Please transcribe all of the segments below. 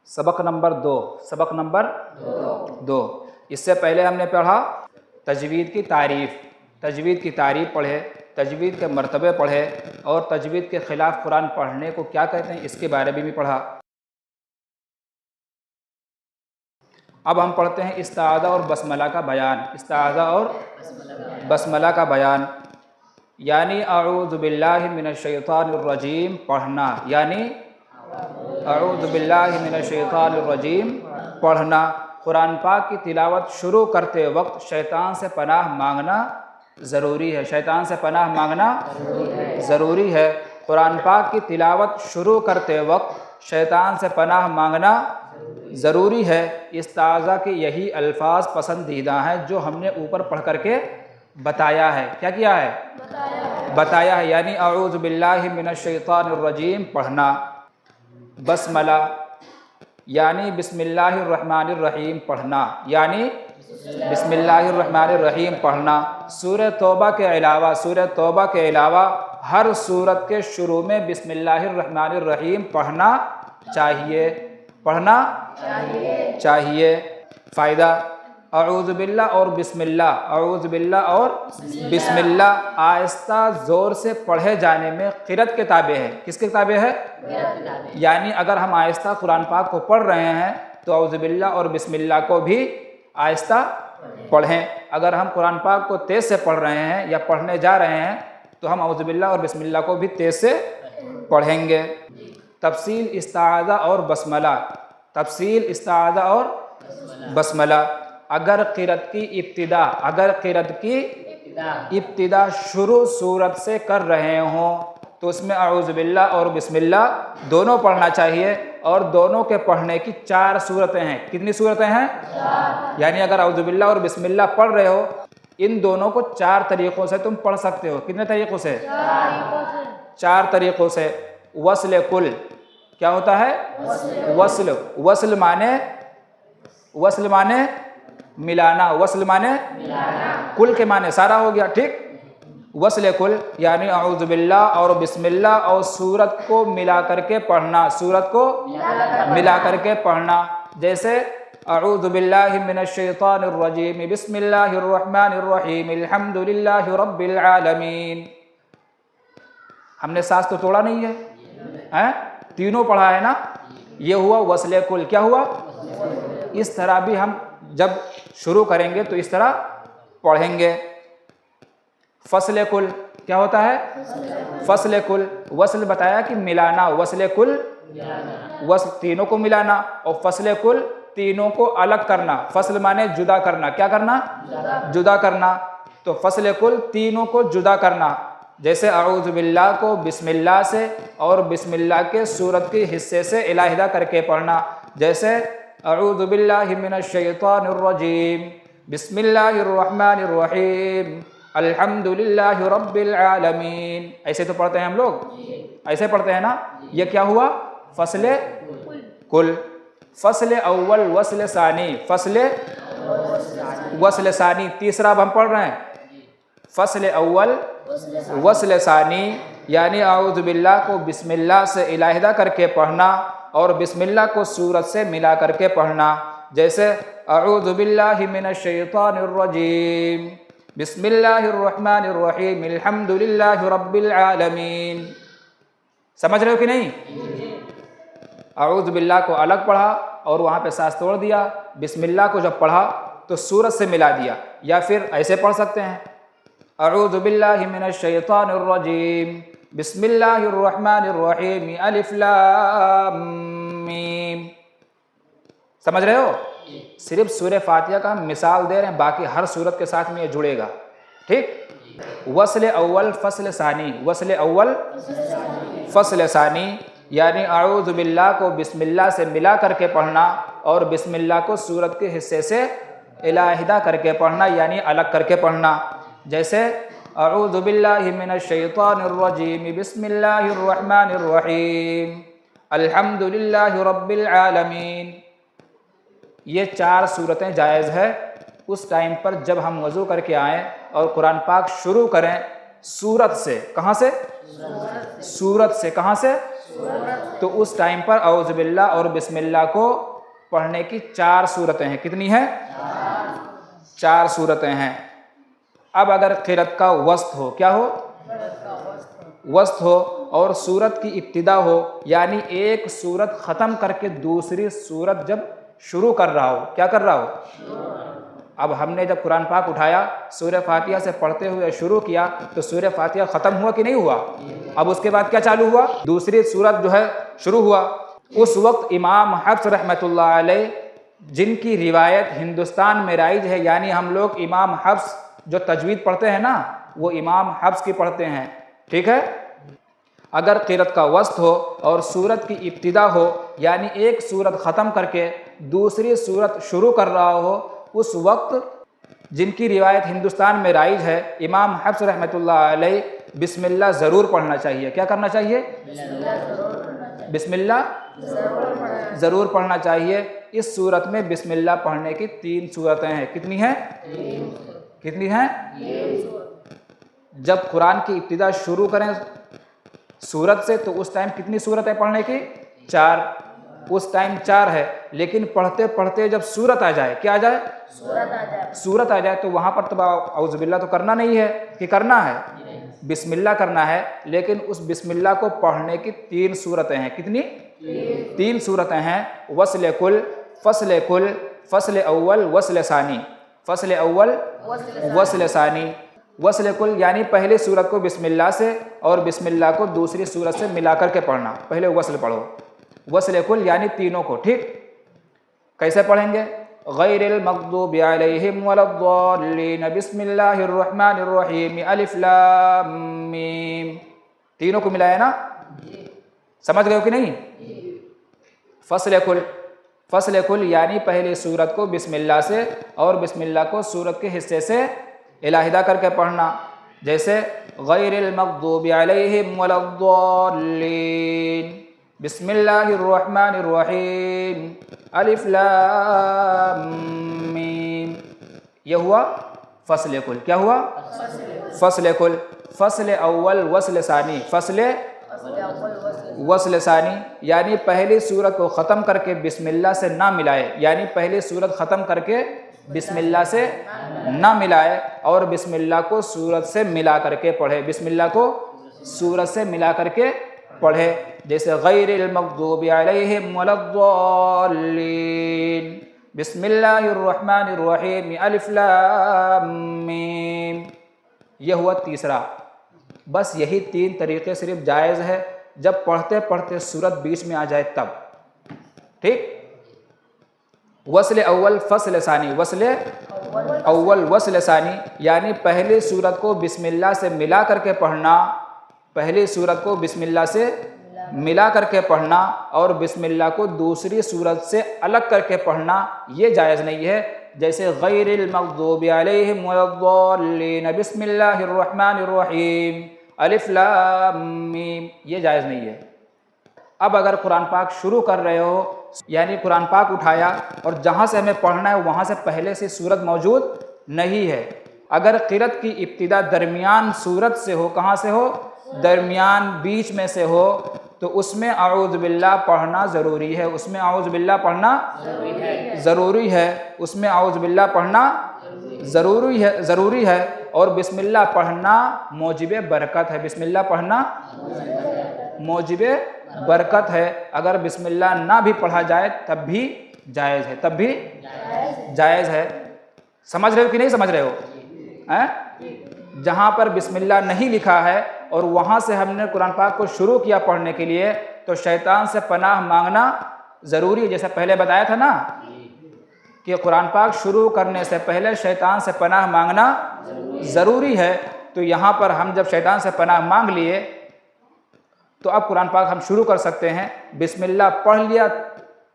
سبق نمبر 2، سبق نمبر 2۔ اس سے پہلے ہم نے پڑھا تجوید کی تعریف، تجوید کی تعریف پڑھے، تجوید کے مرتبے پڑھے، اور تجوید کے خلاف قرآن پڑھنے کو کیا کہتے ہیں اس کے بارے میں بھی پڑھا۔ اب ہم پڑھتے ہیں استعاذہ اور بسملہ کا بیان، استعاذہ اور بسملہ کا بیان، یعنی اعوذ باللہ من الشیطان الرجیم پڑھنا، یعنی اعوذ باللہ من الشیطان الرجیم پڑھنا۔ قرآن پاک کی تلاوت شروع کرتے وقت شیطان سے پناہ مانگنا ضروری ہے، شیطان سے پناہ مانگنا ضروری ہے۔ قرآن پاک کی تلاوت شروع کرتے وقت شیطان سے پناہ مانگنا ضروری ہے۔ استعاذہ کے یہی الفاظ پسندیدہ ہیں جو ہم نے اوپر پڑھ کر کے بتایا ہے۔ کیا کیا ہے؟ بتایا ہے، یعنی اعوذ باللہ من الشیطان الرجیم پڑھنا۔ بسملہ یعنی بسم اللہ الرحمن الرحیم پڑھنا، یعنی بسم اللہ الرحمن الرحیم پڑھنا۔ سورہ توبہ کے علاوہ ہر سورت کے شروع میں بسم اللہ الرحمن الرحیم پڑھنا چاہیے۔ فائدہ، اعوذ باللہ اور بسم اللہ، اعوذ باللہ اور بسم اللہ آہستہ زور سے پڑھے جانے میں قرأت کے تابع ہے۔ کس کے تابع ہے؟ یعنی اگر ہم آہستہ قرآن پاک کو پڑھ رہے ہیں تو اعوذ باللہ اور بسم اللہ کو بھی آہستہ پڑھیں۔ اگر ہم قرآن پاک کو تیز سے پڑھ رہے ہیں یا پڑھنے جا رہے ہیں تو ہم اعوذ باللہ اور بسم اللہ کو بھی تیز سے پڑھیں گے۔ تفصیل استعاذہ اور بسملہ، تفصیل استعاذہ اور بسملہ۔ اگر قرأت کی ابتدا شروع صورت سے کر رہے ہوں تو اس میں اعوذ باللہ اور بسم اللہ دونوں پڑھنا چاہیے، اور دونوں کے پڑھنے کی 4 صورتیں ہیں۔ کتنی صورتیں ہیں؟ یعنی اگر اعوذ باللہ اور بسم اللہ پڑھ رہے ہو، ان دونوں کو 4 طریقوں سے تم پڑھ سکتے ہو۔ کتنے طریقوں سے؟ 4 طریقوں سے۔ وصل کل کیا ہوتا ہے؟ وصل مانے ملانا، وصل مانے کل کے معنی سارا ہو گیا، ٹھیک۔ وصل کل یعنی اعوذ باللہ اور بسم اللہ اور سورت کو ملا کر کے پڑھنا، جیسے اعوذ باللہ من الشیطان الرجیم بسم اللہ الرحمن الرحیم الحمد للہ رب العالمین۔ ہم نے سانس تو توڑا نہیں ہے، تینوں پڑھا ہے نا، یہ ہوا وصل کل۔ کیا ہوا؟ اس طرح بھی ہم جب شروع کریں گے تو اس طرح پڑھیں گے۔ فصل کل کیا ہوتا ہے؟ فصل کل، وصل بتایا کہ ملانا، وصل کل وصل تینوں کو ملانا، اور فصل کل تینوں کو الگ کرنا۔ فصل مانے جدا کرنا، کیا کرنا؟ جدا کرنا۔ تو فصل کل تینوں کو جدا کرنا، جیسے اعوذ باللہ کو بسم اللہ سے اور بسم اللہ کے سورت کے حصے سے علیحدہ کر کے پڑھنا، جیسے اعوذ باللہ من الشیطان الرجیم بسم اللہ الرحمن الرحیم الحمد للہ رب العالمین۔ ایسے تو پڑھتے ہیں ہم لوگ، ایسے پڑھتے ہیں نا۔ یہ کیا ہوا؟ فصل کل۔ فصل اول، وصل ثانی، وصل ثانی تیسرا اب ہم پڑھ رہے ہیں۔ فصل اول، وصل ثانی یعنی اعوذ باللہ کو بسم اللہ سے علیحدہ کر کے پڑھنا اور بسم اللہ کو سورت سے ملا کر کے پڑھنا، جیسے اعوذ باللہ من الشیطان الرجیم بسم اللہ الرحمن الرحیم الحمد للہ رب العالمین۔ سمجھ رہے ہو کہ نہیں؟ اعوذ باللہ کو الگ پڑھا اور وہاں پہ سانس توڑ دیا، بسم اللہ کو جب پڑھا تو سورت سے ملا دیا، یا پھر ایسے پڑھ سکتے ہیں اعوذ باللہ من الشیطان الرجیم بسم اللہ الرحمن الرحیم الف لام میم۔ سمجھ رہے ہو؟ صرف سورہ فاتحہ کا ہم مثال دے رہے ہیں، باقی ہر سورت کے ساتھ میں یہ جڑے گا، ٹھیک۔ وصل اول، فصل ثانی، وصل اول، فصل ثانی یعنی اعوذ باللہ کو بسم اللہ سے ملا کر کے پڑھنا اور بسم اللہ کو سورت کے حصے سے علیحدہ کر کے پڑھنا، یعنی الگ کر کے پڑھنا، جیسے اعوذ باللہ من الشیطان الرجیم بسم اللہ الرحمن الرحیم الحمد للہ رب العالمین۔ یہ 4 صورتیں جائز ہے اس ٹائم پر جب ہم وضو کر کے آئیں اور قرآن پاک شروع کریں سورت سے۔ کہاں سے؟ سورت سے۔ کہاں سے؟ تو اس ٹائم پر اعوذ باللہ اور بسم اللہ کو پڑھنے کی 4 صورتیں ہیں. کتنی ہیں؟ 4 صورتیں ہیں. اب اگر قرأت کا وسط ہو، کیا ہو؟ وسط ہو اور سورت کی ابتدا ہو، یعنی ایک سورت ختم کر کے دوسری سورت جب شروع کر رہا ہو، کیا کر رہا ہو؟ اب ہم نے جب قرآن پاک اٹھایا، سورہ فاتحہ سے پڑھتے ہوئے شروع کیا تو سورہ فاتحہ ختم ہوا کہ نہیں ہوا؟ اب اس کے بعد کیا چالو ہوا؟ دوسری سورت جو ہے شروع ہوا. اس وقت امام حفص رحمۃ اللہ علیہ، جن کی روایت ہندوستان میں رائج ہے، یعنی ہم لوگ امام حفص جو تجوید پڑھتے ہیں نا، وہ امام حفص کی پڑھتے ہیں، ٹھیک ہے؟ اگر قرأت کا وسط ہو اور سورت کی ابتدا ہو، یعنی ایک سورت ختم کر کے دوسری سورت شروع کر رہا ہو، اس وقت جن کی روایت ہندوستان میں رائج ہے، امام حفص رحمۃ اللہ علیہ بسم اللہ ضرور پڑھنا چاہیے. کیا کرنا چاہیے؟ بسم اللہ ضرور پڑھنا چاہیے. اس صورت میں بسم اللہ پڑھنے کی 3 صورتیں ہیں. کتنی ہیں؟ کتنی ہیں؟ جب قرآن کی ابتدا شروع کریں سورت سے تو اس ٹائم کتنی صورتیں پڑھنے کی؟ 4. اس ٹائم 4 ہے، لیکن پڑھتے پڑھتے جب سورت آ جائے، کیا آ جائے؟ سورت آ جائے تو وہاں پر تو اعوذ باللہ تو کرنا نہیں ہے کہ کرنا ہے، بسم اللہ کرنا ہے. لیکن اس بسم اللہ کو پڑھنے کی 3 صورتیں ہیں. کتنی؟ 3 صورتیں ہیں. وصل کل، فصل کل، فصل اول، وصل ثانی. فصل اول، وصل ثانی. وصل کل یعنی پہلی سورت کو بسم اللہ سے اور بسم اللہ کو دوسری سورت سے ملا کر کے پڑھنا. پہلے وصل پڑھو. وصل کل یعنی تینوں کو. ٹھیک؟ کیسے پڑھیں گے؟ غیر المغضوب علیہم ولا الضالین بسم اللہ الرحمن الرحیم الف لام میم. تینوں کو ملایا نا؟ سمجھ گئے ہو کہ نہیں؟ فصل کل، فصل کل یعنی پہلی سورت کو بسم اللہ سے اور بسم اللہ کو سورت کے حصے سے علیحدہ کر کے پڑھنا. جیسے غیر المغضوب علیہم ولا الضالین بسم اللہ الرحمن الرحیم الف لام میم. یہ ہوا فصل کل. کیا ہوا؟ فصل کل. فصل اول، وصل ثانی. فصل وصل ثانی یعنی پہلی سورت کو ختم کر کے بسم اللہ سے نہ ملائے، یعنی پہلی سورت ختم کر کے بسم اللہ سے نہ ملائے اور بسم اللہ کو سورت سے ملا کر کے پڑھے. بسم اللہ کو سورت سے ملا کر کے پڑھے. جیسے غیر المغضوب علیہم ولا الضالین بسم اللہ الرحمن الرحیم الف لام میم. یہ ہوا تیسرا. بس یہی 3 طریقے صرف جائز ہے جب پڑھتے پڑھتے سورت بیچ میں آ جائے تب. ٹھیک؟ وصل اول، فصل ثانی. وصل اول، وصل ثانی یعنی پہلی سورت کو بسم اللہ سے ملا کر کے پڑھنا. پہلی سورت کو بسم اللہ سے ملا کر کے پڑھنا اور بسم اللہ کو دوسری سورت سے الگ کر کے پڑھنا یہ جائز نہیں ہے. جیسے غیر المغضوب علیہم ولا الضالین بسم اللہ الرحمن الرحیم الف لام میم، یہ جائز نہیں ہے. اب اگر قرآن پاک شروع کر رہے ہو، یعنی قرآن پاک اٹھایا اور جہاں سے ہمیں پڑھنا ہے وہاں سے پہلے سے سورت موجود نہیں ہے. اگر قرأت کی ابتدا درمیان سورت سے ہو، کہاں سے ہو؟ درمیان بیچ میں سے ہو، تو اس میں اعوذ باللہ پڑھنا ضروری ہے. اس میں اعوذ باللہ پڑھنا ضروری ہے. اس میں اعوذ باللہ پڑھنا ضروری ہے. اور بسم اللہ پڑھنا موجب برکت ہے. بسم اللہ پڑھنا موجب برکت ہے. اگر بسم اللہ نہ بھی پڑھا جائے تب بھی جائز ہے. تب بھی جائز ہے. سمجھ رہے ہو کہ نہیں سمجھ رہے ہو؟ جہاں پر بسم اللہ نہیں لکھا ہے اور وہاں سے ہم نے قرآن پاک کو شروع کیا پڑھنے کے لیے تو شیطان سے پناہ مانگنا ضروری ہے. جیسے پہلے بتایا تھا نا کہ قرآن پاک شروع کرنے سے پہلے شیطان سے پناہ مانگنا ضروری ہے. تو یہاں پر ہم جب شیطان سے پناہ مانگ لیے تو اب قرآن پاک ہم شروع کر سکتے ہیں. بسم اللہ پڑھ لیا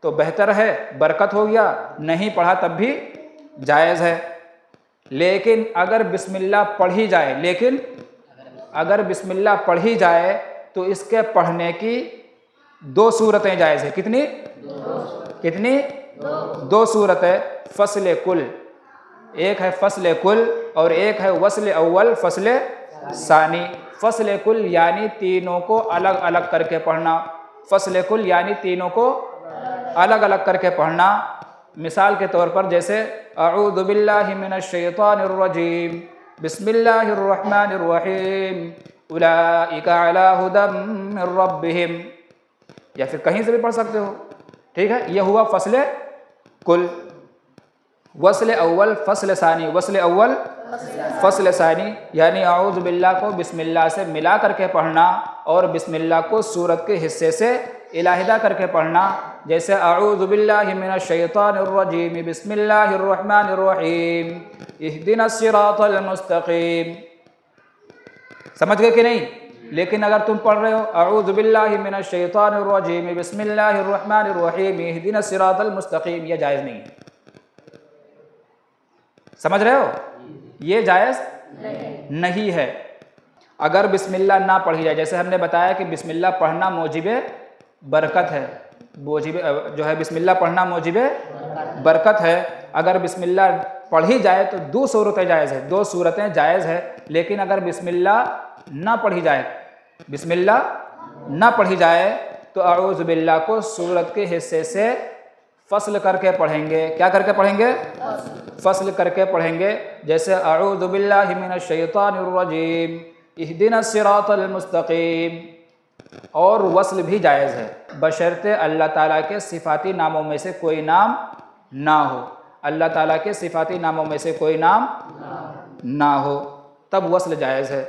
تو بہتر ہے، برکت ہو گیا. نہیں پڑھا تب بھی جائز ہے. لیکن اگر بسم اللہ پڑھی جائے تو اس کے پڑھنے کی 2 صورتیں جائز ہے. کتنی 2 صورتیں. فصل کل، ایک ہے فصل کل اور ایک ہے وصل اول، فصل ثانی. فصل کل یعنی تینوں کو الگ الگ کر کے پڑھنا. فصل کل یعنی تینوں کو الگ الگ کر کے پڑھنا. مثال کے طور پر جیسے اعوذ باللہ من الشیطان الرجیم بسم اللہ الرحمن الرحیم اولئک علی ھدی من ربہم، یا پھر کہیں سے بھی پڑھ سکتے ہو. ٹھیک ہے، یہ ہوا فصل کل. وصل اول فصل ثانی، وصل اول فصل ثانی یعنی اعوذ باللہ کو بسم اللہ سے ملا کر کے پڑھنا اور بسم اللہ کو سورت کے حصے سے علیحدہ کر کے پڑھنا. جیسے اعوذ باللہ من الشیطان الرجیم بسم اللہ الرحمن الرحیم اہدنا الصراط المستقیم. سمجھ گئے کہ نہیں؟ لیکن اگر تم پڑھ رہے ہو اعوذ باللہ من الشیطان الرجیم بسم اللہ الرحمن الرحیم اہدنا الصراط المستقیم، یہ جائز نہیں ہے. سمجھ رہے ہو؟ یہ جائز نہیں ہے. اگر بسم اللہ نہ پڑھی جائے، جیسے ہم نے بتایا کہ بسم اللہ پڑھنا موجب برکت ہے، جو ہے بسم اللہ پڑھنا موجب برکت ہے. اگر بسم اللہ پڑھی جائے تو دو صورتیں جائز ہے، دو صورتیں جائز ہے. لیکن اگر بسم اللہ نہ پڑھی جائے، بسم اللہ نہ پڑھی جائے تو اعوذ باللہ کو سورت کے حصے سے فصل کر کے پڑھیں گے. کیا کر کے پڑھیں گے؟ فصل کر کے پڑھیں گے. جیسے اعوذ باللہ من الشیطان الرجیم اہدنا الصراط المستقیم. اور وصل بھی جائز ہے بشرطے اللہ تعالیٰ کے صفاتی ناموں میں سے کوئی نام نہ ہو. اللہ تعالیٰ کے صفاتی ناموں میں سے کوئی نام نہ ہو، تب وصل جائز ہے.